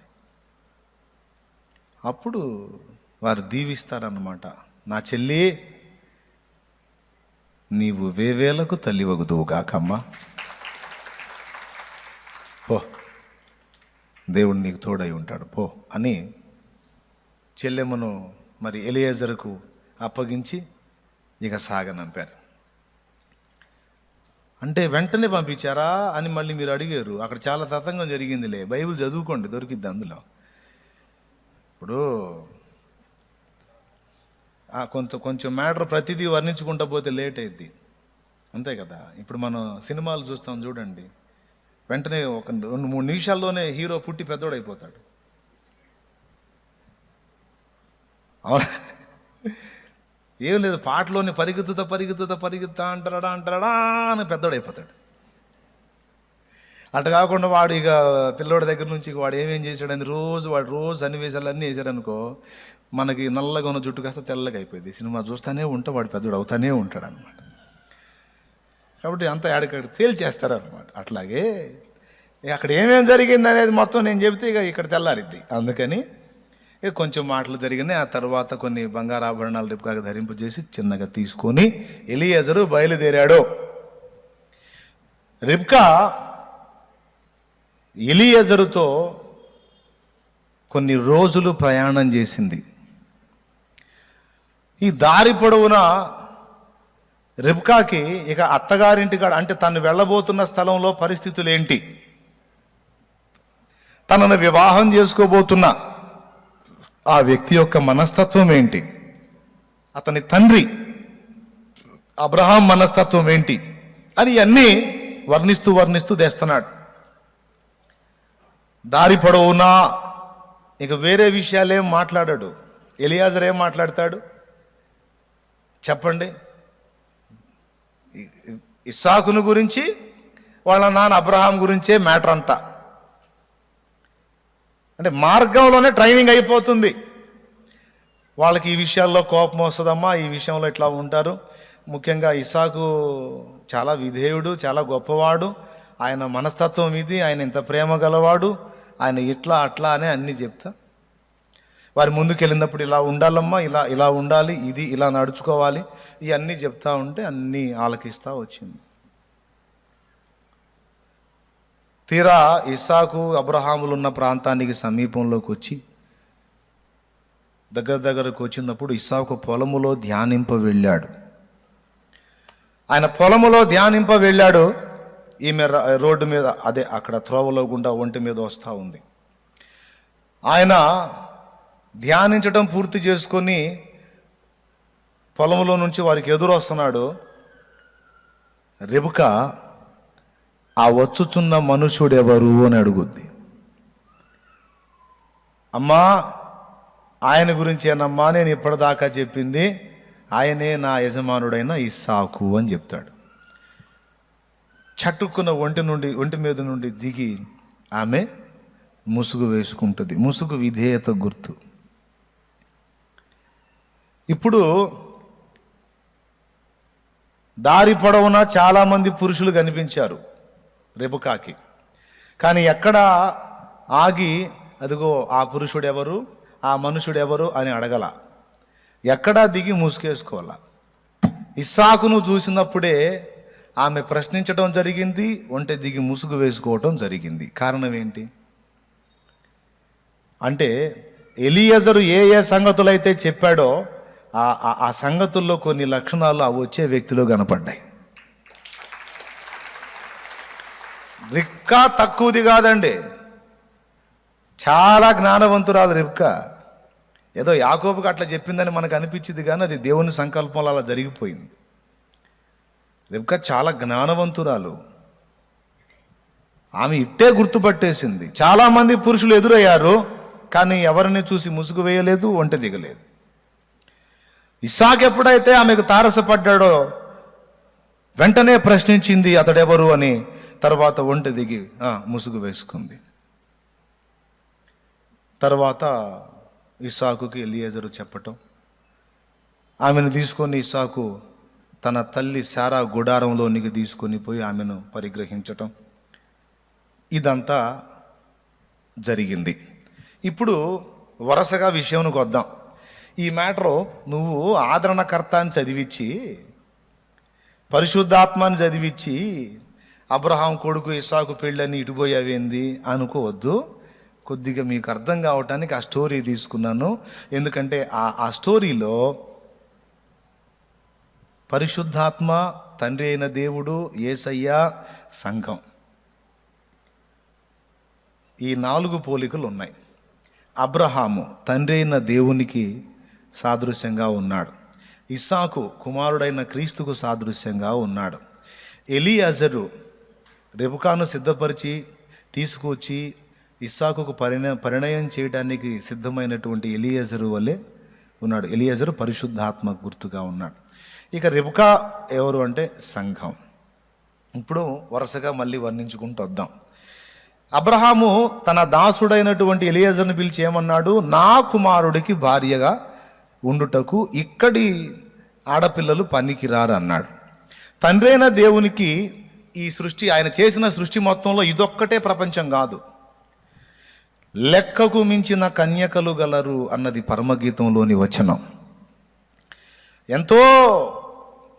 అప్పుడు వారు దీవిస్తారన్నమాట. నా చెల్లి, నీవు వేవేలకు తల్లివగుదువుగాకమ్మా, పో, దేవుడు నీకు తోడై ఉంటాడు పో అని చెల్లెమ్మను మరి ఎలియేజరుకు అప్పగించి ఇక సాగనంపారు. అంటే వెంటనే పంపించారా అని మళ్ళీ మీరు అడిగారు. అక్కడ చాలా తతంగం జరిగిందిలే, బైబిల్ చదువుకోండి, దొరికిద్ది అందులో. ఇప్పుడు కొంచెం మ్యాటర్ ప్రతిదీ వర్ణించుకుంటూ పోతే లేట్ అయింది. అంతే కదా. ఇప్పుడు మనం సినిమాలు చూస్తాం చూడండి, వెంటనే ఒక 2-3 నిమిషాల్లోనే హీరో పుట్టి పెద్దోడైపోతాడు. అవునా? ఏం లేదు, పాటలోని పరిగెత్తుతా అంటాడా అని పెద్దోడైపోతాడు. అటు కాకుండా వాడు ఇక పిల్లోడి దగ్గర నుంచి వాడు ఏమేం చేశాడని వాడు రోజు సన్నివేశాలు అన్నీ వేసాడనుకో, మనకి నల్లగా ఉన్న జుట్టు కాస్త తెల్లగా అయిపోయింది. సినిమా చూస్తూనే ఉంటా, వాడు పెద్దోడు అవుతానే ఉంటాడు అనమాట. కాబట్టి అంతా ఆడికాడు తేల్చేస్తారు అనమాట. అట్లాగే అక్కడ ఏమేం జరిగింది అనేది మొత్తం నేను చెబితే ఇక ఇక్కడ తెల్లారిద్ది. అందుకని ఇక కొంచెం మాటలు జరిగినాయి. ఆ తర్వాత కొన్ని బంగారు ఆభరణాలు రిబ్కాకు ధరింపజేసి చిన్నగా తీసుకొని ఎలియేజరు బయలుదేరాడు. రిబ్కా ఎలియేజరుతో కొన్ని రోజులు ప్రయాణం చేసింది. ఈ దారి పొడవునా రిబ్కాకి ఇక అత్తగారింటికాడ, అంటే తను వెళ్ళబోతున్న స్థలంలో పరిస్థితులు ఏంటి, తనను వివాహం చేసుకోబోతున్న ఆ వ్యక్తి యొక్క మనస్తత్వం ఏంటి, అతని తండ్రి అబ్రహాం మనస్తత్వం ఏంటి అని అన్నీ వర్ణిస్తూ తెస్తున్నాడు. దారి పొడవునా ఇక వేరే విషయాలేం మాట్లాడాడు. ఎలియాజర్ ఏం మాట్లాడతాడు చెప్పండి? ఇస్సాకును గురించి, వాళ్ళ నాన్న అబ్రహాం గురించే మ్యాటర్ అంతా. అంటే మార్గంలోనే ట్రైనింగ్ అయిపోతుంది వాళ్ళకి. ఈ విషయాల్లో కోపం వస్తుందమ్మా, ఈ విషయంలో ఇట్లా ఉంటారు. ముఖ్యంగా ఇస్సాకు చాలా విధేయుడు, చాలా గొప్పవాడు, ఆయన మనస్తత్వం ఇది, ఆయన ఇంత ప్రేమ గలవాడు, ఆయన ఇట్లా అట్లా అని అన్నీ చెప్తా. వారి ముందుకు వెళ్ళినప్పుడు ఇలా ఉండాలమ్మా, ఇలా ఉండాలి, ఇది ఇలా నడుచుకోవాలి, ఇవన్నీ చెప్తా ఉంటే అన్నీ ఆలకిస్తూ వచ్చింది. తీరా ఇస్సాకు అబ్రహాములు ఉన్న ప్రాంతానికి సమీపంలోకి వచ్చి దగ్గరకు వచ్చినప్పుడు ఇస్సాకు పొలములో ధ్యానింప వెళ్ళాడు. ఆయన పొలములో ధ్యానింప వెళ్ళాడు. ఈమె రోడ్డు మీద, అదే అక్కడ త్రోవలో గుండా ఒంటి మీద వస్తూ ఉంది. ఆయన ధ్యానించడం పూర్తి చేసుకొని పొలంలో నుంచి వారికి ఎదురు వస్తున్నాడు. రిబ్కా ఆ వచ్చుచున్న మనుషుడెవరు అని అడుగుద్ది. అమ్మా, ఆయన గురించేనమ్మా నేను ఇప్పటిదాకా చెప్పింది, ఆయనే నా యజమానుడైన ఇస్సాకు అని చెప్తాడు. చట్టుకున్న ఒంటి మీద నుండి దిగి ఆమె ముసుగు వేసుకుంటుంది. ముసుగు విధేయత గుర్తు. ఇప్పుడు దారి పొడవునా చాలామంది పురుషులు కనిపించారు రిబ్కాకి. కానీ ఎక్కడ ఆగి అదిగో ఆ పురుషుడెవరు, ఆ మనుషుడెవరు అని అడగల. ఎక్కడా దిగి ముసుగేసుకోవాల. ఇస్సాకును చూసినప్పుడే ఆమె ప్రశ్నించడం జరిగింది, ఒంటె దిగి ముసుగు వేసుకోవటం జరిగింది. కారణం ఏంటి అంటే ఎలియేజరు ఏ సంగతులైతే చెప్పాడో ఆ సంగతుల్లో కొన్ని లక్షణాలు అవి వచ్చే వ్యక్తిలో కనపడ్డాయి. రిబ్కా తక్కువది కాదండి, చాలా జ్ఞానవంతురాలు రిబ్కా. ఏదో యాకోబుకి అట్లా చెప్పిందని మనకు అనిపించింది, కానీ అది దేవుని సంకల్పంలో అలా జరిగిపోయింది. రిబ్కా చాలా జ్ఞానవంతురాలు. ఆమె ఇట్టే గుర్తుపట్టేసింది. చాలామంది పురుషులు ఎదురయ్యారు, కానీ ఎవరిని చూసి ముసుగు వేయలేదు, ఒంటె దిగలేదు. ఇస్సాకు ఎప్పుడైతే ఆమెకు తారసపడ్డాడో వెంటనే ప్రశ్నించింది అతడెవరు అని. తర్వాత ఒంటె దిగి ముసుగు వేసుకుంది. తర్వాత ఇస్సాకుకి ఎలియేజరు చెప్పటం, ఆమెను తీసుకొని ఇస్సాకు తన తల్లి శారా గుడారంలోనికి తీసుకొని పోయి ఆమెను పరిగ్రహించటం, ఇదంతా జరిగింది. ఇప్పుడు వరుసగా విషయంకి వద్దాం. ఈ మ్యాటరు నువ్వు ఆదరణకర్త అని చదివించి, పరిశుద్ధాత్మని చదివించి, అబ్రహాం కొడుకు ఇస్సాకు పెళ్ళని ఇటుపోయావేంది అనుకోవద్దు. కొద్దిగా మీకు అర్థం కావటానికి ఆ స్టోరీ తీసుకున్నాను. ఎందుకంటే ఆ స్టోరీలో పరిశుద్ధాత్మ, తండ్రి అయిన దేవుడు, యేసయ్య, సంఘం, ఈ 4 పోలికలు ఉన్నాయి. అబ్రహాము తండ్రి అయిన దేవునికి సాదృశ్యంగా ఉన్నాడు. ఇస్సాకు కుమారుడైన క్రీస్తుకు సాదృశ్యంగా ఉన్నాడు. ఎలియాజరు రెబెకాను సిద్ధపరిచి తీసుకొచ్చి ఇస్సాకుకు పరిణయం చేయడానికి సిద్ధమైనటువంటి ఎలియాజరు వల్లే ఉన్నాడు. ఎలియాజరు పరిశుద్ధాత్మ గుర్తుగా ఉన్నాడు. ఇక రెబెకా ఎవరు అంటే సంఘం. ఇప్పుడు వరుసగా మళ్ళీ వర్ణించుకుంటూ వద్దాం. అబ్రహాము తన దాసుడైనటువంటి ఎలియాజర్ని పిలిచి ఏమన్నాడు? నా కుమారుడికి భార్యగా ఉండుటకు ఇక్కడి ఆడపిల్లలు పనికిరారు అన్నాడు. తండ్రి అయిన దేవునికి ఈ సృష్టి, ఆయన చేసిన సృష్టి మొత్తంలో ఇదొక్కటే ప్రపంచం కాదు, లెక్కకు మించిన కన్యకలు గలరు అన్నది పరమగీతంలోని వచనం. ఎంతో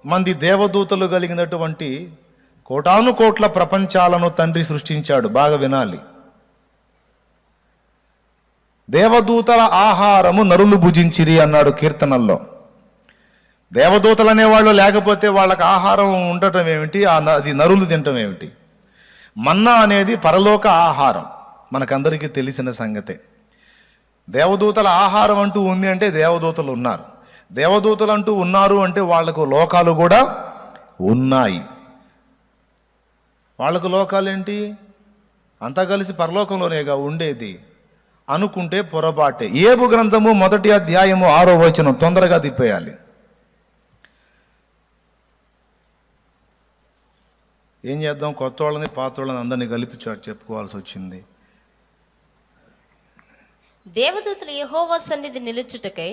మంది దేవదూతలు కలిగినటువంటి కోటాను కోట్ల ప్రపంచాలను తండ్రి సృష్టించాడు. బాగా వినాలి. దేవదూతల ఆహారము నరులు భుజించిరి అన్నాడు కీర్తనల్లో. దేవదూతలు అనేవాళ్ళు లేకపోతే వాళ్ళకి ఆహారం ఉండటం ఏమిటి? అది నరులు తినటం ఏమిటి? మన్నా అనేది పరలోక ఆహారం, మనకందరికీ తెలిసిన సంగతే. దేవదూతల ఆహారం అంటూ ఉంది అంటే దేవదూతలు ఉన్నారు. దేవదూతలు అంటూ ఉన్నారు అంటే వాళ్లకు లోకాలు కూడా ఉన్నాయి. వాళ్ళకు లోకాలేంటి? అంతా కలిసి పరలోకంలోనేగా ఉండేది అనుకుంటే పొరపాటే. ఏబు గ్రంథము 1వ అధ్యాయము 6వ వచనం తొందరగా తిప్పేయాలి. ఏం చేద్దాం, కొత్త వాళ్ళని పాత వాళ్ళని అందరినీ కలిపి చెప్పుకోవాల్సి వచ్చింది. దేవదూతలు యెహోవా సన్నిధి నిలుచుటకై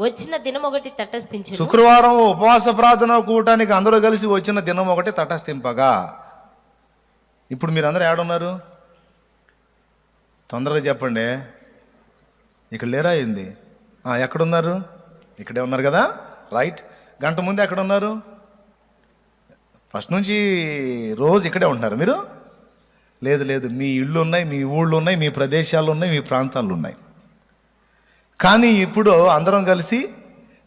వచ్చిన దినం ఒకటి తటస్థించి, శుక్రవారం ఉపవాస ప్రార్థన కూటానికి అందరూ కలిసి వచ్చిన దినం ఒకటి తటస్థింపగా. ఇప్పుడు మీరు అందరూ ఏడున్నారు? తొందరగా చెప్పండి. ఇక్కడ లేరా ఏంది? ఎక్కడున్నారు? ఇక్కడే ఉన్నారు కదా, రైట్. గంట ముందు ఎక్కడ ఉన్నారు? ఫస్ట్ నుంచి రోజు ఇక్కడే ఉంటున్నారు మీరు? లేదు లేదు, మీ ఇళ్ళు ఉన్నాయి, మీ ఊళ్ళు ఉన్నాయి, మీ ప్రదేశాలు ఉన్నాయి, మీ ప్రాంతాలు ఉన్నాయి. కానీ ఇప్పుడు అందరం కలిసి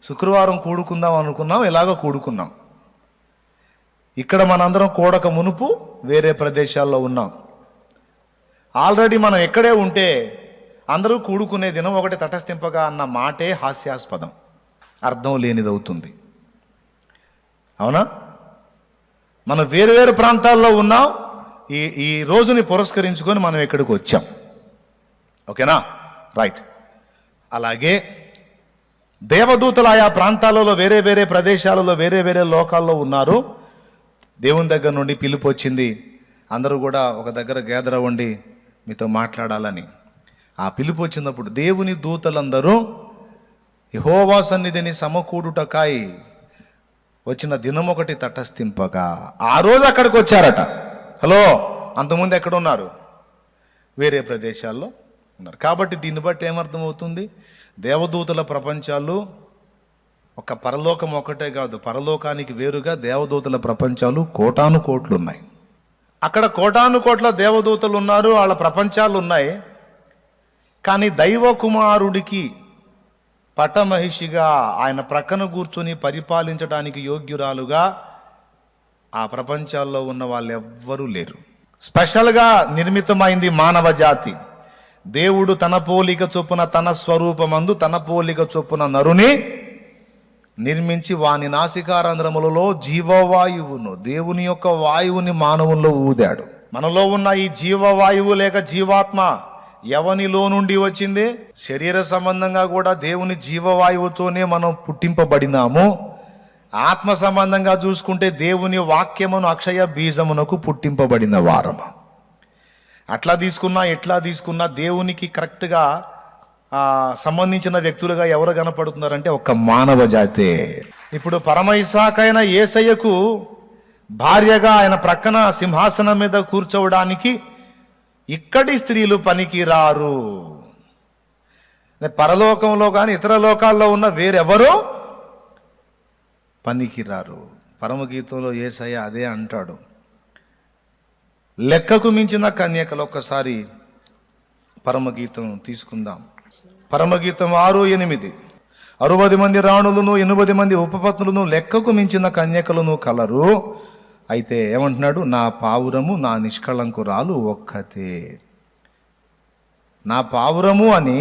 శుక్రవారం కూడుకుందాం అనుకున్నాం, ఇలాగ కూడుకున్నాం. ఇక్కడ మనందరం కూడక మునుపు వేరే ప్రదేశాల్లో ఉన్నాం. ఆల్రెడీ మనం ఎక్కడే ఉంటే అందరూ కూడుకునే దినం ఒకటి తటస్థింపగా అన్న మాటే హాస్యాస్పదం, అర్థం లేనిదవుతుంది. అవునా? మనం వేరు వేరు ప్రాంతాల్లో ఉన్నాం. ఈ రోజుని పురస్కరించుకొని మనం ఇక్కడికి వచ్చాం. ఓకేనా, రైట్. అలాగే దేవదూతలు ఆయా ప్రాంతాలలో వేరే వేరే ప్రదేశాలలో వేరే వేరే లోకాల్లో ఉన్నారు. దేవుని దగ్గర నుండి పిలుపు వచ్చింది, అందరూ కూడా ఒక దగ్గర గ్యాదర్ అవ్వండి మీతో మాట్లాడాలని. ఆ పిలుపు వచ్చినప్పుడు దేవుని దూతలందరూ యెహోవా సన్నిధిని సమకూడుటకాయి వచ్చిన దినం ఒకటి తటస్థింపగా ఆ రోజు అక్కడికి వచ్చారట. హలో, అంతకుముందు ఎక్కడ ఉన్నారు? వేరే ప్రదేశాల్లో ఉన్నారు. కాబట్టి దీన్ని బట్టి ఏమర్థమవుతుంది? దేవదూతల ప్రపంచాలు ఒక పరలోకం ఒకటే కాదు, పరలోకానికి వేరుగా దేవదూతల ప్రపంచాలు కోటాను కోట్లు ఉన్నాయి. అక్కడ కోటాను కోట్ల దేవదూతలు ఉన్నారు, వాళ్ళ ప్రపంచాలు ఉన్నాయి. కానీ దైవ కుమారుడికి పట్టమహిషిగా ఆయన ప్రక్కన కూర్చొని పరిపాలించడానికి యోగ్యురాలుగా ఆ ప్రపంచాల్లో ఉన్న వాళ్ళు ఎవ్వరూ లేరు. స్పెషల్గా నిర్మితమైంది మానవ జాతి. దేవుడు తన పోలిక చొప్పున, తన స్వరూపమందు తన పోలిక చొప్పున నరుని నిర్మించి వాని నాసికారంధ్రములలో జీవవాయువును, దేవుని యొక్క వాయువుని మానవుల్లో ఊదాడు. మనలో ఉన్న ఈ జీవవాయువు లేక జీవాత్మ ఎవనిలో నుండి వచ్చింది? శరీర సంబంధంగా కూడా దేవుని జీవవాయువుతోనే మనం పుట్టింపబడినాము. ఆత్మ సంబంధంగా చూసుకుంటే దేవుని వాక్యమును అక్షయ బీజమునకు పుట్టింపబడిన వారము. అట్లా తీసుకున్నా ఎట్లా తీసుకున్నా దేవునికి కరెక్ట్గా సంబంధించిన వ్యక్తులుగా ఎవరు కనపడుతున్నారంటే ఒక్క మానవ జాతే. ఇప్పుడు పరమ ఇస్సాకైన యేసయ్యకు భార్యగా ఆయన ప్రక్కన సింహాసనం మీద కూర్చోవడానికి ఇక్కడి స్త్రీలు పనికి రారు. పరలోకంలో కానీ ఇతర లోకాల్లో ఉన్న వేరెవరూ పనికి రారు. పరమగీతంలో యేసయ్య అదే అంటాడు. లెక్కకు మించిన కన్యకలు. ఒక్కసారి పరమగీతం తీసుకుందాం. పరమగీతం 6:8. 60 మంది రాణులను 80 మంది ఉపపత్నులను లెక్కకు మించిన కన్యకలను కలరు. అయితే ఏమంటున్నాడు? నా పావురము నా నిష్కళంకురాలు ఒక్కతే. నా పావురము అని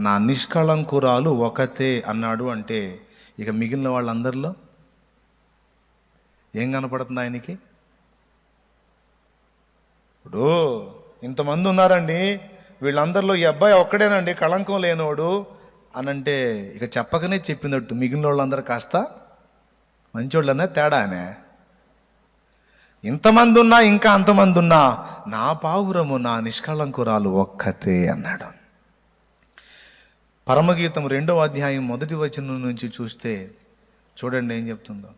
నా నిష్కళంకురాలు ఒకతే అన్నాడు. అంటే ఇక మిగిలిన వాళ్ళందరిలో ఏం కనపడుతుంది ఆయనకి? ఇప్పుడు ఇంతమంది ఉన్నారండి, వీళ్ళందరిలో ఈ అబ్బాయి ఒక్కడేనండి కళంకం లేనోడు అని అంటే ఇక చెప్పకనే చెప్పినట్టు మిగిలిన వాళ్ళందరూ కాస్త మంచోళ్ళనే తేడానే. ఇంతమంది ఉన్నా ఇంకా అంతమంది ఉన్నా నా పావురము నా నిష్కళంకురాలు ఒక్కతే అన్నాడు. పరమగీతం 2వ అధ్యాయం 1వ వచనం నుంచి చూస్తే చూడండి ఏం చెప్తుందో.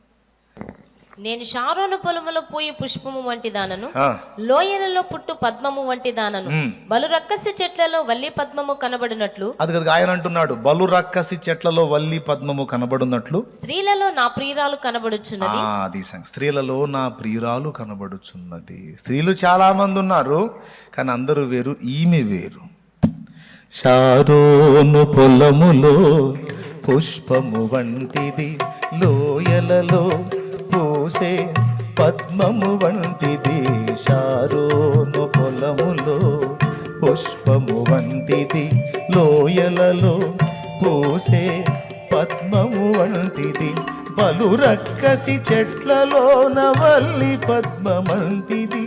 నేను షారోను పొలములో పూయి పుష్పము వంటి దానను, ఆ, లోయలలో పుట్టు పద్మము వంటి దానను, బలు రక్కసి చెట్లలో వల్లి పద్మము కనబడినట్లు, అది కదా ఆయన అంటున్నాడు, బలు రక్కసి చెట్లలో వల్లి పద్మము కనబడున్నట్లు స్త్రీలలో నా ప్రియురాలు కనబడుచున్నది. అది స్త్రీలలో నా ప్రియురాలు కనబడుచున్నది. స్త్రీలు చాలా మంది ఉన్నారు, కానీ అందరూ వేరు, ఈమె వేరు. షారోను పొలములో పుష్పము వంటిది, లోయలలో పూసే పద్మము వంటిది. షారోను పొలములో పుష్పము వంటిది, లోయలలో పూసే పద్మము వంటిది. బలు రక్కసి చెట్లలోన వల్లి పద్మమంటిది,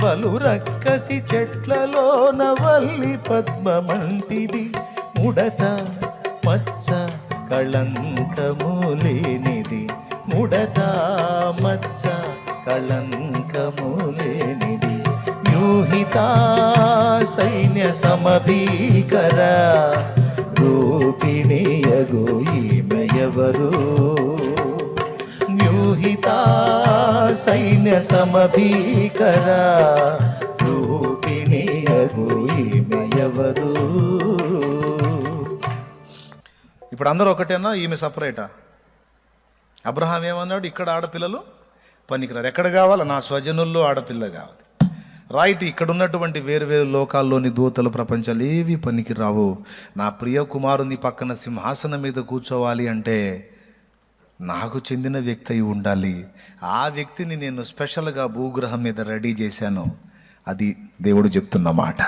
బలు రక్కసి చెట్లలోన వల్లి పద్మమంటిది. ముడత మచ్చ కళంకము లేనిది, ముడత మచ్చ కళంకము లేనిది. వ్యూహిత సైన్య సమభీకర రూపిణియగు ఈమెయవరు. వ్యూహిత సైన్య సమభీకర రూపిణియగు ఈమెయవరు. ఇప్పుడు అందరూ ఒకటేనా, ఈమె సపరేటా? అబ్రహాం ఏమన్నాడు, ఇక్కడ ఆడపిల్లలు పనికిరారు, ఎక్కడ కావాలి, నా స్వజనుల్లో ఆడపిల్ల కావాలి. రైట్, ఇక్కడ ఉన్నటువంటి వేరు వేరు లోకాల్లోని దూతలు ప్రపంచాలు ఏవి పనికి రావు. నా ప్రియ కుమారుని పక్కన సింహాసనం మీద కూర్చోవాలి అంటే నాకు చెందిన వ్యక్తి అయి ఉండాలి. ఆ వ్యక్తిని నేను స్పెషల్గా భూగ్రహం మీద రెడీ చేశాను. అది దేవుడు చెప్తున్న మాట.